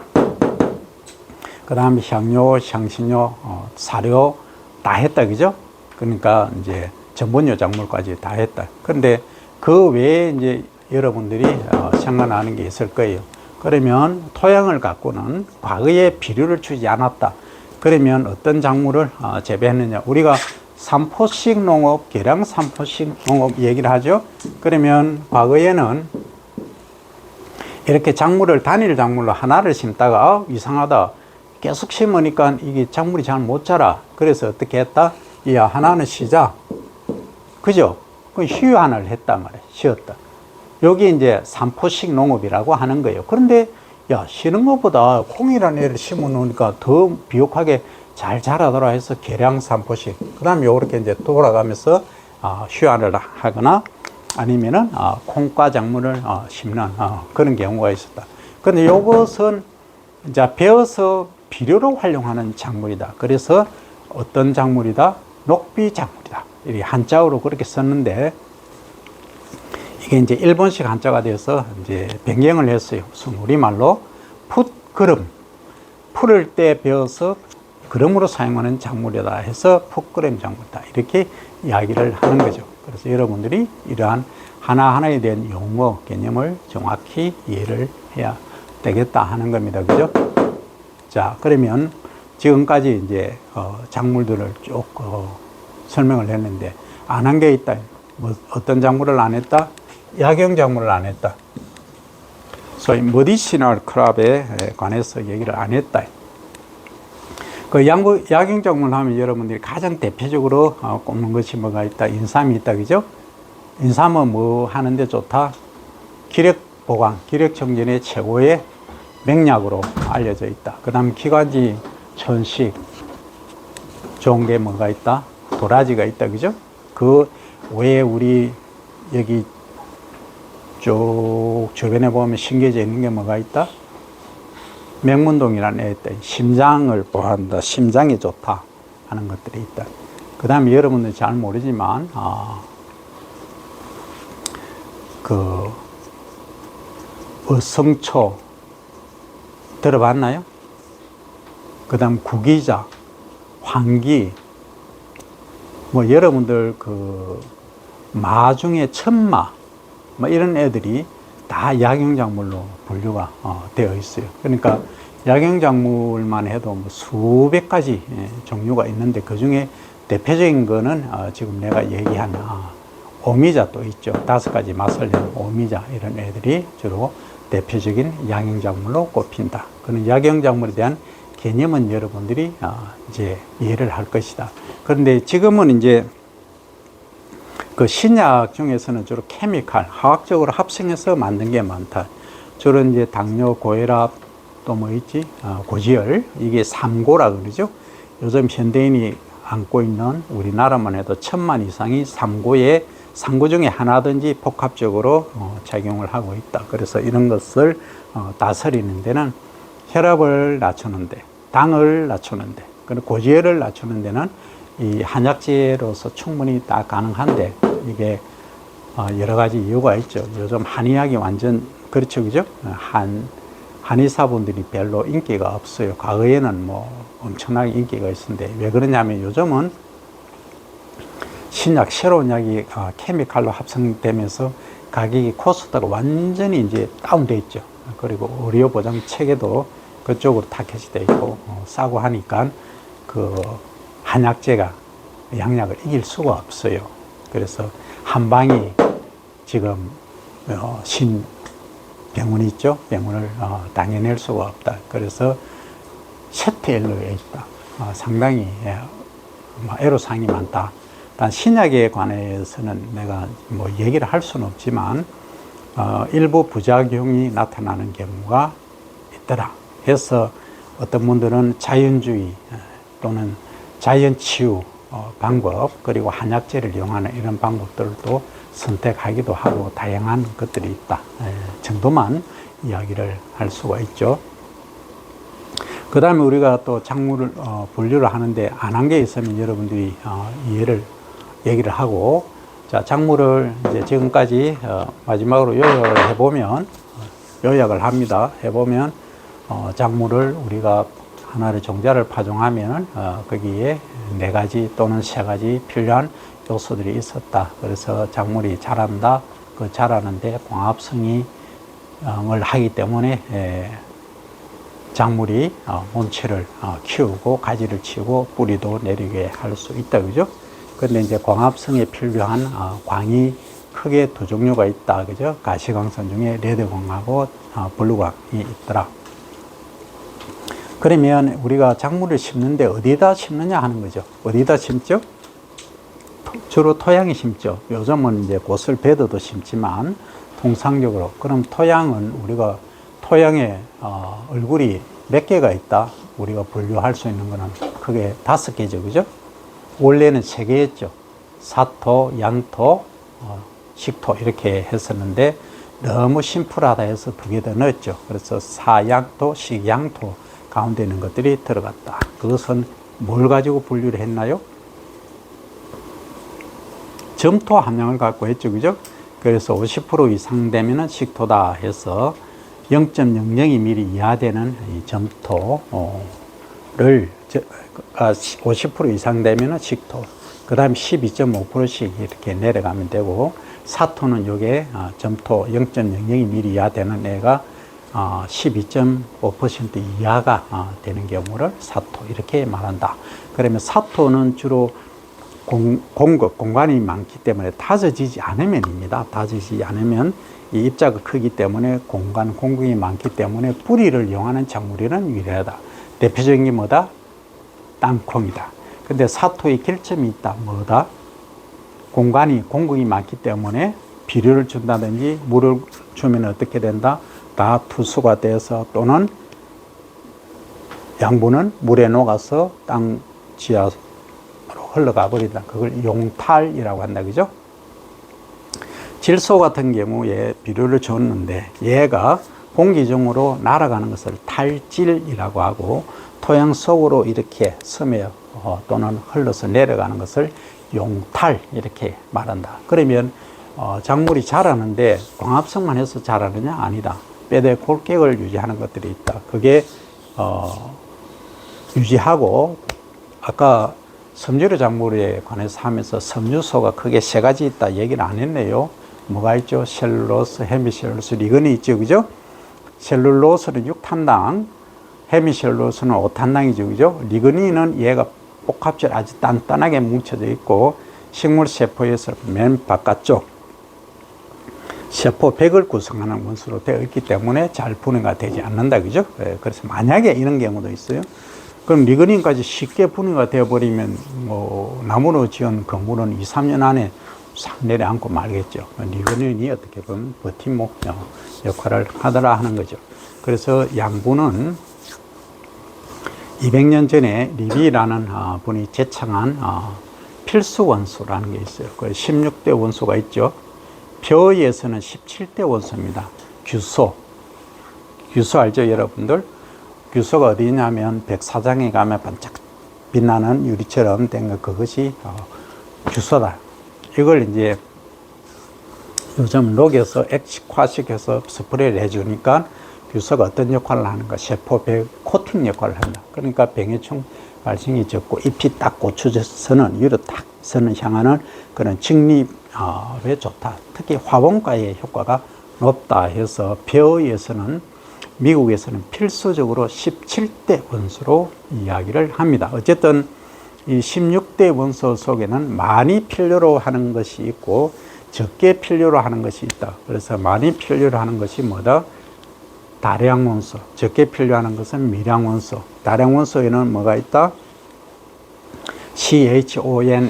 그 다음에 향료, 향신료, 사료 다 했다. 그죠? 그러니까 이제 전분요 작물까지 다 했다. 그런데 그 외에 이제 여러분들이 생각나는 게 있을 거예요. 그러면 토양을 갖고는 과거에 비료를 주지 않았다. 그러면 어떤 작물을 재배했느냐. 우리가 삼포식 농업, 계량 삼포식 농업 얘기를 하죠. 그러면 과거에는 이렇게 작물을 단일 작물로 하나를 심다가 이상하다. 계속 심으니까 이게 작물이 잘 못 자라. 그래서 어떻게 했다? 야, 하나는 쉬자. 그죠? 그 휴안을 했단 말이에요. 쉬었다. 여기 이제 삼포식 농업이라고 하는 거예요. 그런데 야, 쉬는 것보다 콩이라는 애를 심어 놓으니까 더 비옥하게 잘 자라더라 해서 계량 삼포식. 그 다음에 요렇게 이제 돌아가면서 휴안을 하거나 아니면은 콩과 작물을 심는 그런 경우가 있었다. 그런데 요것은 이제 베어서 비료로 활용하는 작물이다. 그래서 어떤 작물이다? 녹비 작물이다. 이 한자어로 그렇게 썼는데 이게 이제 일본식 한자가 돼서 이제 변경을 했어요. 무슨 우리말로 풋그름. 풀을 때 베어서 그름으로 사용하는 작물이다 해서 풋그름 작물이다. 이렇게 이야기를 하는 거죠. 그래서 여러분들이 이러한 하나하나에 대한 용어, 개념을 정확히 이해를 해야 되겠다 하는 겁니다. 그죠? 자, 그러면 지금까지 이제 작물들을 쭉 설명을 했는데 안 한 게 있다. 뭐 어떤 작물을 안 했다? 약용 작물을 안 했다. 소위 머디시널 크랍에 관해서 얘기를 안 했다. 그 약용작물 하면 여러분들이 가장 대표적으로 꼽는 것이 뭐가 있다? 인삼이 있다, 그죠? 인삼은 뭐 하는데 좋다? 기력 보강, 기력 정전의 최고의 맥약으로 알려져 있다. 그 다음 기관지 천식, 좋은 게 뭐가 있다? 도라지가 있다, 그죠? 그 외에 우리 여기 쭉 주변에 보면 심겨져 있는 게 뭐가 있다? 명문동이라는 애 있다. 심장을 보호한다. 심장이 좋다 하는 것들이 있다. 그 다음에 여러분들 잘 모르지만 그 어성초 들어봤나요? 그 다음 구기자, 황기, 뭐 여러분들 그 마 중에 천마 뭐 이런 애들이 다 약용작물로 분류가 되어 있어요. 그러니까 약용작물만 해도 뭐 수백 가지 종류가 있는데 그 중에 대표적인 거는 지금 내가 얘기한 오미자 또 있죠. 5가지 맛을 내는 오미자 이런 애들이 주로 대표적인 약용작물로 꼽힌다. 그런 약용작물에 대한 개념은 여러분들이 이제 이해를 할 것이다. 그런데 지금은 이제 그 신약 중에서는 주로 케미칼, 화학적으로 합성해서 만든 게 많다. 주로 이제 당뇨, 고혈압, 또 뭐 있지? 고지혈, 이게 3고라 그러죠. 요즘 현대인이 안고 있는 우리나라만 해도 1000만 이상이 3고 중에 하나든지 복합적으로 작용을 하고 있다. 그래서 이런 것을 다스리는 데는 혈압을 낮추는데, 당을 낮추는데, 그리고 고지혈을 낮추는 데는 이 한약재로서 충분히 다 가능한데, 이게 여러 가지 이유가 있죠. 요즘 한의학이 완전 그렇죠, 그죠? 한의사분들이 별로 인기가 없어요. 과거에는 뭐 엄청나게 인기가 있었는데, 왜 그러냐면 요즘은 신약, 새로운 약이 케미칼로 합성되면서 가격이 코스트가 완전히 이제 다운돼 있죠. 그리고 의료 보장 체계도 그쪽으로 타켓이 돼 있고 싸고 하니까 그 한약재가 양약을 이길 수가 없어요. 그래서 한방이 지금 신 병원이 있죠. 병원을 다녀낼 수가 없다. 그래서 셔틀에 있다. 상당히 애로사항이 많다. 단 신약에 관해서는 내가 뭐 얘기를 할 수는 없지만 일부 부작용이 나타나는 경우가 있더라. 해서 어떤 분들은 자연주의 또는 자연치유 방법, 그리고 한약재를 이용하는 이런 방법들도 선택하기도 하고 다양한 것들이 있다 정도만 이야기를 할 수가 있죠. 그 다음에 우리가 또 작물을 분류를 하는데 안 한 게 있으면 여러분들이 이해를 얘기를 하고, 자, 작물을 이제 지금까지 마지막으로 요약을 해보면, 요약을 합니다. 해보면 작물을 우리가 하나의 종자를 파종하면 거기에 4가지 또는 3가지 필요한 요소들이 있었다. 그래서 작물이 자란다. 그 자라는데 광합성을 하기 때문에 작물이 본체를 키우고 가지를 치고 뿌리도 내리게 할 수 있다, 그죠? 그런데 이제 광합성에 필요한 광이 크게 2종류가 있다, 그죠? 가시광선 중에 레드광하고 블루광이 있더라. 그러면 우리가 작물을 심는데 어디다 심느냐 하는 거죠. 어디다 심죠? 주로 토양에 심죠. 요즘은 이제 고슬베드도 심지만 통상적으로. 그럼 토양은 우리가 토양에 얼굴이 몇 개가 있다? 우리가 분류할 수 있는 거는 크게 5개죠. 그죠? 원래는 3개였죠. 사토, 양토, 식토 이렇게 했었는데 너무 심플하다 해서 2개 더 넣었죠. 그래서 사양토, 식양토 가운데 있는 것들이 들어갔다. 그것은 뭘 가지고 분류를 했나요? 점토 함량을 갖고 했죠. 그죠? 그래서 50% 이상 되면은 식토다 해서 0.00mm 이하 되는 이 점토를 50% 이상 되면은 식토, 그 다음에 12.5%씩 이렇게 내려가면 되고, 사토는 요게 점토 0.00mm 이하 되는 애가 12.5% 이하가 되는 경우를 사토 이렇게 말한다. 그러면 사토는 주로 공간이 많기 때문에 다져지지 않으면입니다. 다져지지 않으면 이 입자가 크기 때문에 공간이 많기 때문에 뿌리를 이용하는 작물에는 유리하다. 대표적인 게 뭐다? 땅콩이다. 근데 사토의 결점이 있다. 뭐다? 공급이 많기 때문에 비료를 준다든지 물을 주면 어떻게 된다? 다 투수가 돼서 또는 양분은 물에 녹아서 땅 지하로 흘러가 버린다. 그걸 용탈이라고 한다. 그죠? 질소 같은 경우에 비료를 줬는데 얘가 공기 중으로 날아가는 것을 탈질이라고 하고 토양 속으로 이렇게 스며 또는 흘러서 내려가는 것을 용탈 이렇게 말한다. 그러면 작물이 자라는데 광합성만 해서 자라느냐? 아니다. 뼈대 골격을 유지하는 것들이 있다. 그게 유지하고 아까 섬유류 작물에 관해서 하면서 섬유소가 크게 세 가지 있다 얘기를 안 했네요. 뭐가 있죠? 셀룰로스, 헤미셀룰로스, 리그닌이 있죠. 그죠? 셀룰로스는 6탄당, 헤미셀룰로스는 5탄당이죠. 그죠? 리그닌은 얘가 복합질 아주 단단하게 뭉쳐져 있고 식물 세포에서 맨 바깥쪽 세포 벽을 구성하는 원소로 되어 있기 때문에 잘 분해가 되지 않는다. 그죠? 그래서 만약에 이런 경우도 있어요. 그럼 리그닌까지 쉽게 분해가 되어버리면 뭐 나무로 지은 건물은 2, 3년 안에 싹 내려앉고 말겠죠. 리그닌이 어떻게 보면 버팀목 역할을 하더라 하는 거죠. 그래서 양분은 200년 전에 리비라는 분이 제창한 필수 원소라는 게 있어요. 그 16대 원소가 있죠. 벼에서는 17대 원소입니다. 규소. 규소 알죠, 여러분들? 규소가 어디 있냐면 백사장에 가면 반짝 빛나는 유리처럼 된 것, 그것이 규소다. 이걸 이제 요즘 녹여서 액식화시켜서 스프레이를 해주니까 규소가 어떤 역할을 하는가? 세포벽 코팅 역할을 한다. 그러니까 병해충 발생이 적고 잎이 딱 고추져서는 위로 딱 서는 향하는 그런 직립에 좋다. 특히 화분가의 효과가 높다 해서 벼에서는 미국에서는 필수적으로 17대 원소로 이야기를 합니다. 어쨌든 이 16대 원소 속에는 많이 필요로 하는 것이 있고 적게 필요로 하는 것이 있다. 그래서 많이 필요로 하는 것이 뭐다? 다량 원소. 적게 필요하는 것은 미량 원소. 다량 원소에는 뭐가 있다? CHON,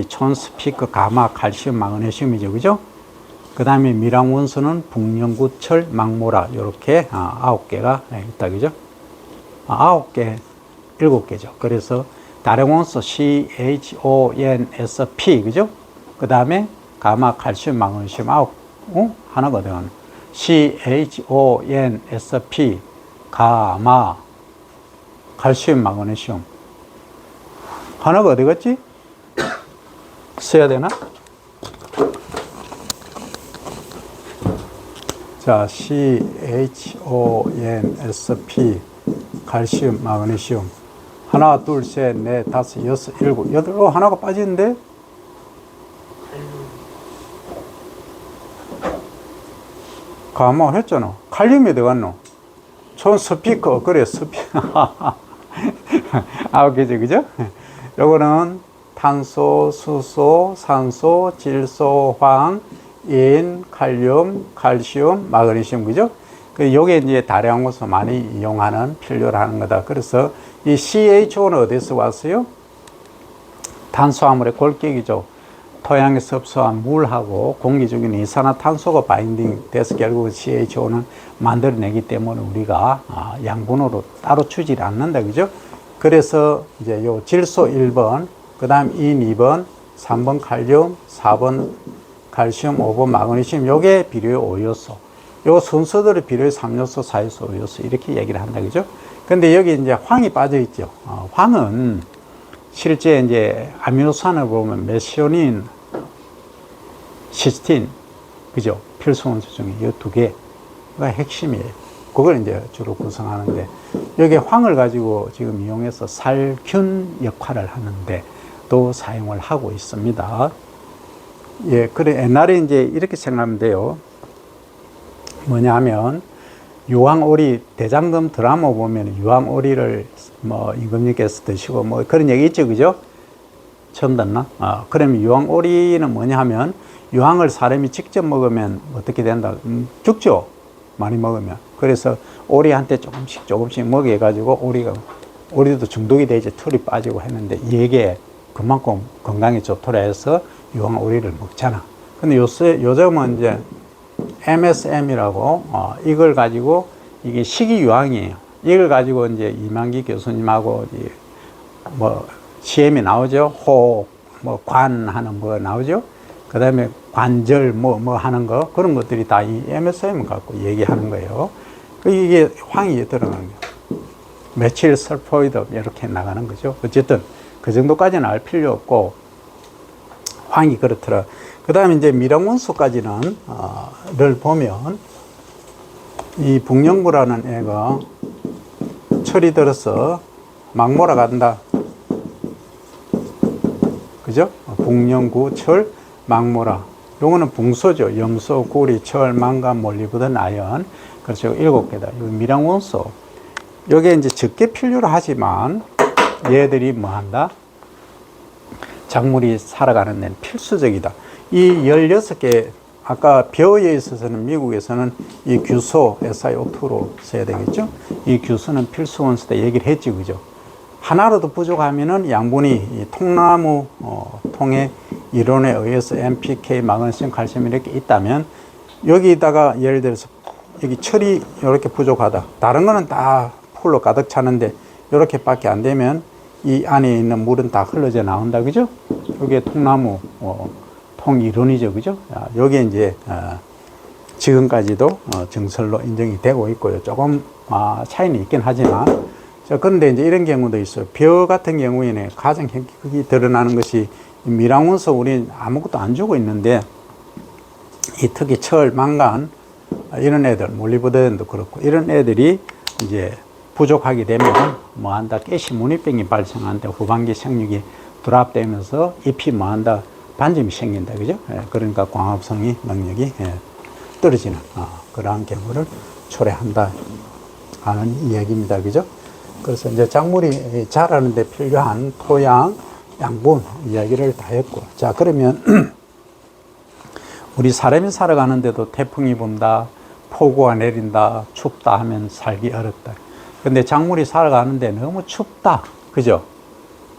촌스피크, 가마, 칼슘, 마그네슘이죠. 그죠? 그 다음에 미량 원소는 북연구, 철, 망모라 이렇게 9개가 있다. 그죠? 9개, 7개죠. 그래서 다량 원소 CHONSP, 그죠? 그 다음에 가마, 칼슘, 마그네슘 하나거든. CHONSP, 가마, 칼슘, 마그네슘. 하나가 어디 갔지? 써야 되나? 자, CHONSP, 칼슘, 마그네슘. 하나, 둘, 셋, 넷, 다섯, 여섯, 일곱, 여덟. 하나가 빠지는데? 가마 했잖아. 칼륨이 어디 갔노? 촌 스피커. 그래, 스피커. 9개죠, 그죠? 요거는 탄소, 수소, 산소, 질소, 황, 인, 칼륨, 칼슘, 마그네슘, 그죠? 요게 이제 다량 원소 많이 이용하는 필요로 하는 거다. 그래서 이 CHO는 어디서 왔어요? 탄수화물의 골격이죠. 토양에서 흡수한 물하고 공기 중인 이산화탄소가 바인딩 돼서 결국 CHO는 만들어내기 때문에 우리가 양분으로 따로 주질 않는다. 그죠? 그래서 이제 요 질소 1번, 그 다음 인 2번, 3번 칼륨, 4번 칼슘, 5번 마그네슘, 요게 비료의 5요소. 요 순서대로 비료의 3요소, 4요소, 5요소 이렇게 얘기를 한다. 그죠? 근데 여기 이제 황이 빠져 있죠. 황은 실제 이제 아미노산을 보면 메시오닌, 시스틴, 그죠? 필수 원소 중에 이 2개가 핵심이에요. 그걸 이제 주로 구성하는데, 여기 황을 가지고 지금 이용해서 살균 역할을 하는데 또 사용을 하고 있습니다. 예, 그래, 옛날에 이제 이렇게 생각하면 돼요. 뭐냐 하면, 유황오리, 대장금 드라마 보면 유황오리를 뭐 임금님께서 드시고 뭐 그런 얘기 있죠. 그죠? 처음 듣나? 그러면 유황오리는 뭐냐 하면, 유황을 사람이 직접 먹으면 어떻게 된다? 죽죠? 많이 먹으면. 그래서 오리한테 조금씩 먹여가지고 오리가 우리도 중독이 되지 털이 빠지고 했는데 이게 그만큼 건강에 좋더라 해서 유황 오리를 먹잖아. 근데 요즘은 이제 MSM이라고 이걸 가지고 이게 식이유황이에요. 이걸 가지고 이제 이만기 교수님하고 뭐 시험이 나오죠. 호흡, 뭐 관하는 뭐 나오죠. 그 다음에 관절 뭐 하는 거 그런 것들이 다 이 MSM 갖고 얘기하는 거예요. 이게 황이 들어가는 거예요. 메칠 설포이드 이렇게 나가는 거죠. 어쨌든 그 정도까지는 알 필요 없고 황이 그렇더라. 그 다음에 이제 미량원소까지는 를 보면 이 북령구라는 애가 철이 들어서 막 몰아간다. 그죠? 북령구, 철, 막모라. 요거는 붕소죠. 염소, 구리, 철, 망간, 몰리브든, 아연. 그렇죠. 7개다. 요 미량원소. 요게 이제 적게 필요로 하지만 얘들이 뭐 한다? 작물이 살아가는 데는 필수적이다. 이 16개, 아까 벼에 있어서는 미국에서는 이 규소, SiO2로 써야 되겠죠? 이 규소는 필수 원소다 얘기를 했지, 그죠? 하나라도 부족하면은 양분이 이 통나무 통의 이론에 의해서 NPK, 마그네슘, 칼슘 이렇게 있다면 여기다가 예를 들어서 여기 철이 이렇게 부족하다. 다른 거는 다 풀로 가득 차는데 이렇게밖에 안 되면 이 안에 있는 물은 다 흘러져 나온다, 그죠? 이게 통나무 통 이론이죠, 그죠? 여기에 이제 지금까지도 정설로 인정이 되고 있고요. 조금 차이는 있긴 하지만 그런데 이제 이런 경우도 있어요. 벼 같은 경우에는 가장 크게 드러나는 것이 미량원소 우리 아무것도 안 주고 있는데 이 특히 철, 망간 이런 애들, 몰리브덴도 그렇고 이런 애들이 이제 부족하게 되면 뭐 한다? 가시무늬병이 발생한다. 후반기 생육이 드랍되면서 잎이 뭐 한다? 반점이 생긴다, 그죠? 그러니까 광합성이 능력이 떨어지는 그러한 경우를 초래한다 하는 이야기입니다, 그죠? 그래서 이제 작물이 자라는 데 필요한 토양, 양분 이야기를 다 했고. 자, 그러면 우리 사람이 살아가는데도 태풍이 분다, 폭우가 내린다, 춥다 하면 살기 어렵다. 근데 작물이 살아가는데 너무 춥다, 그죠?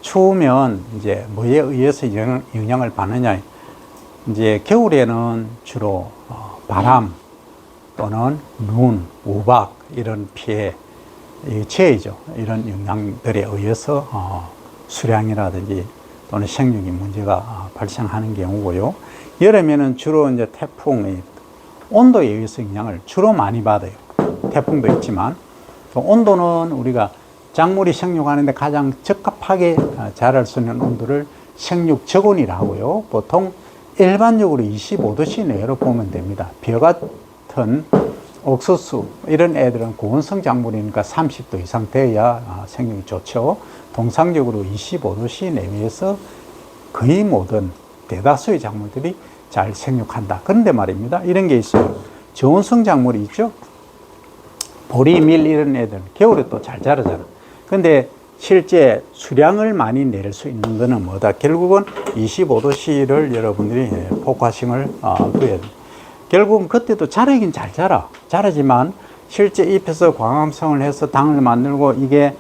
추우면 이제 뭐에 의해서 영향을 받느냐. 이제 겨울에는 주로 바람 또는 눈, 우박 이런 피해, 체이죠. 이런 영향들에 의해서 수량이라든지 또는 생육이 문제가 발생하는 경우고요. 여름에는 주로 이제 태풍의 온도에 의해서 영향을 주로 많이 받아요. 태풍도 있지만 온도는 우리가 작물이 생육하는데 가장 적합하게 자랄 수 있는 온도를 생육적온이라 하고요. 보통 일반적으로 25도씨 내로 보면 됩니다. 벼 같은 옥수수 이런 애들은 고온성 작물이니까 30도 이상 돼야 생육이 좋죠. 통상적으로 25도씨 내외에서 거의 모든 대다수의 작물들이 잘 생육한다. 그런데 말입니다. 이런 게 있어요. 저온성 작물이 있죠. 보리, 밀 이런 애들 겨울에 또 잘 자라잖아. 근데 실제 수량을 많이 낼 수 있는 거는 뭐다? 결국은 25도씨를 여러분들이 포커싱을 둬야 돼. 결국은 그때도 자라긴 잘 자라지만 실제 잎에서 광합성을 해서 당을 만들고 이게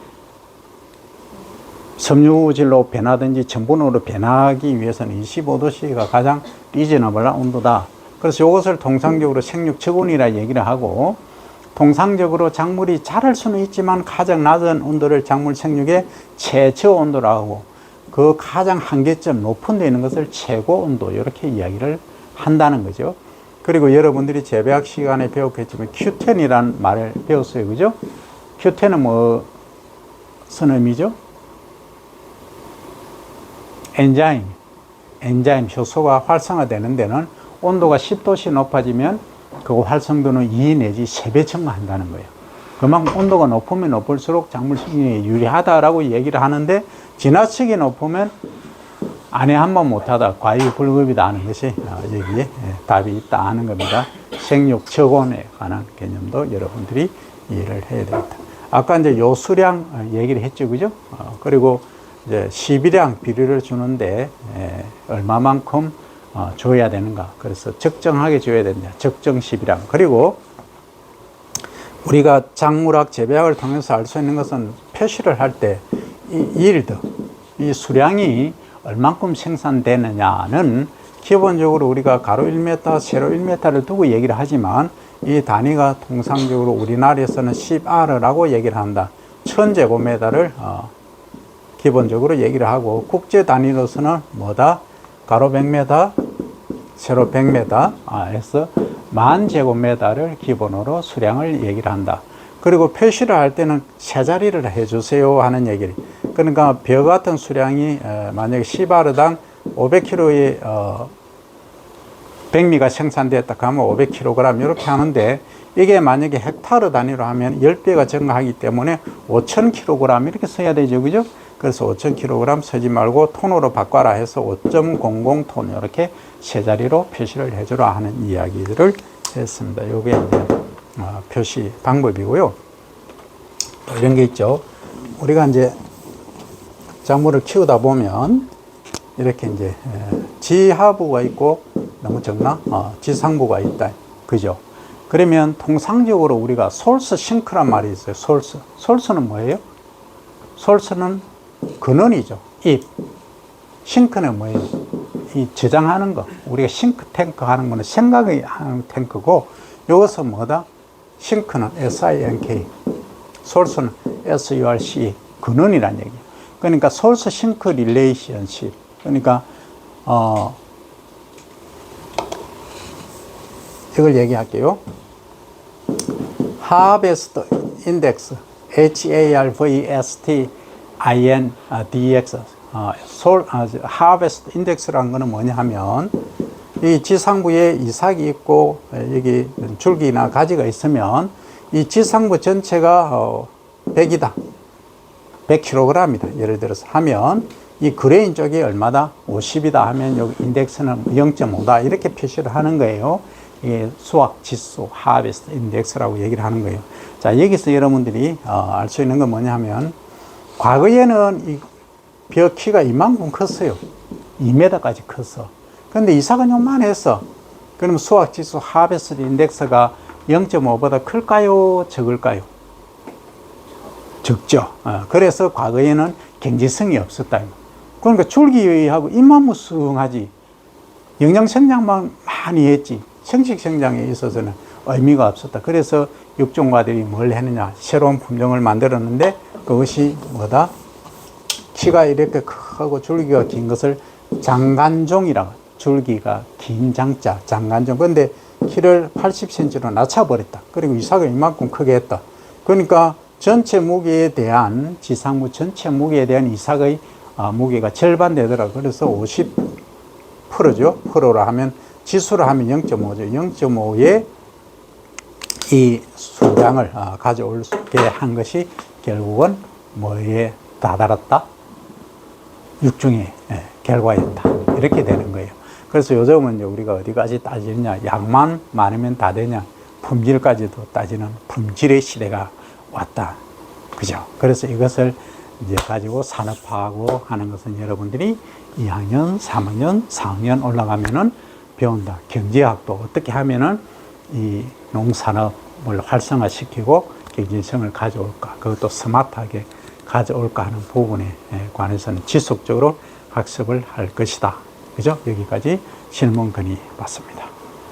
섬유질로 변하든지 전분으로 변하기 위해서는 25도씨가 가장 리저너블한 온도다. 그래서 이것을 통상적으로 생육적온이라 얘기를 하고, 통상적으로 작물이 자랄 수는 있지만 가장 낮은 온도를 작물 생육의 최저 온도라고 하고, 그 가장 한계점 높은 데 있는 것을 최고 온도 이렇게 이야기를 한다는 거죠. 그리고 여러분들이 재배학 시간에 배웠겠지만 Q10이라는 말을 배웠어요, 그죠? Q10은 무슨 의미죠? 엔자임 효소가 활성화되는 데는 온도가 10도씩 높아지면 그 활성도는 2 내지 3배 증가한다는 거예요. 그만큼 온도가 높으면 높을수록 작물 생육에 유리하다라고 얘기를 하는데, 지나치게 높으면 안에 한번 못하다 과유불급이다 하는 것이 여기에 답이 있다 하는 겁니다. 생육 적온에 관한 개념도 여러분들이 이해를 해야 되겠다. 아까 이제 요수량 얘기를 했죠, 그죠? 그리고 이제 시비량 비료를 주는데 얼마만큼 줘야 되는가. 그래서 적정하게 줘야 된다. 적정 시비량. 그리고 우리가 작물학 재배학을 통해서 알 수 있는 것은 표시를 할 때 이 yield, 이 수량이 얼만큼 생산되느냐는 기본적으로 우리가 가로 1m, 세로 1m를 두고 얘기를 하지만 이 단위가 통상적으로 우리나라에서는 10R라고 얘기를 한다. 1000제곱미터를 기본적으로 얘기를 하고, 국제 단위로서는 뭐다? 가로 100m, 세로 100m 해서 10,000제곱미터를 기본으로 수량을 얘기를 한다. 그리고 표시를 할 때는 세 자리를 해주세요 하는 얘기를. 그러니까 벼 같은 수량이 만약에 10R당 500kg의 백미가 생산됐다 하면 500kg 이렇게 하는데, 이게 만약에 헥타르 단위로 하면 10배가 증가하기 때문에 5,000kg 이렇게 써야 되죠. 그죠? 그래서 5,000kg 쓰지 말고 톤으로 바꿔라 해서 5.00톤 이렇게 세 자리로 표시를 해주라 하는 이야기들을 했습니다. 이게 이제 표시 방법이고요. 이런 게 있죠. 우리가 이제 작물을 키우다 보면 이렇게 이제 지하부가 있고, 너무 적나? 지상부가 있다. 그죠? 그러면 통상적으로 우리가 솔스 싱크란 말이 있어요. 솔스. 솔스는 뭐예요? 솔스는 근원이죠. 입. 싱크는 뭐예요? 이 저장하는 거. 우리가 싱크 탱크 하는 거는 생각이 하는 탱크고, 이것은 뭐다? 싱크는 SINK. 솔스는 SURC. 근원이란 얘기예요. 그러니까 솔스 싱크 릴레이션십. 그러니까 이걸 얘기할게요. 하베스트 인덱스, HARVEST INDX. 하베스트 인덱스라는 거는 뭐냐 하면, 이 지상부에 이삭이 있고 여기 줄기나 가지가 있으면 이 지상부 전체가 100이다. 100kg이다. 예를 들어서 하면 이 그레인 쪽이 얼마다? 50이다 하면 여기 인덱스는 0.5다. 이렇게 표시를 하는 거예요. 이게 수확 지수, 하베스트 인덱스라고 얘기를 하는 거예요. 자, 여기서 여러분들이 알 수 있는 건 뭐냐 하면, 과거에는 이 벼 키가 이만큼 컸어요. 2m까지 컸어. 근데 이삭은 요만했어. 그럼 수확 지수, 하베스트 인덱스가 0.5보다 클까요? 적을까요? 적죠. 그래서 과거에는 경제성이 없었다. 그러니까 줄기하고 잎만 무성하지, 영양 성장만 많이 했지, 성식 성장에 있어서는 의미가 없었다. 그래서 육종가들이 뭘 했느냐, 새로운 품종을 만들었는데, 그것이 뭐다? 키가 이렇게 크고 줄기가 긴 것을 장간종이라고, 줄기가 긴 장자, 장간종. 근데 키를 80cm로 낮춰버렸다. 그리고 이삭을 이만큼 크게 했다. 그러니까 전체 무게에 대한, 지상부 전체 무게에 대한 이삭의 무게가 절반 되더라고요. 그래서 50%죠. 프로로 하면, 지수로 하면 0.5죠. 0.5의 이 수량을 가져올게 한 것이 결국은 뭐에 다다랐다? 육중의 결과였다. 이렇게 되는 거예요. 그래서 요즘은 이제 우리가 어디까지 따지느냐, 양만 많으면 다 되냐, 품질까지도 따지는 품질의 시대가 왔다. 그죠? 그래서 이것을 이제 가지고 산업화하고 하는 것은 여러분들이 2학년, 3학년, 4학년 올라가면은 배운다. 경제학도 어떻게 하면은 이 농산업을 활성화시키고 경제성을 가져올까, 그것도 스마트하게 가져올까 하는 부분에 관해서는 지속적으로 학습을 할 것이다. 그죠? 여기까지 질문 건의 받습니다.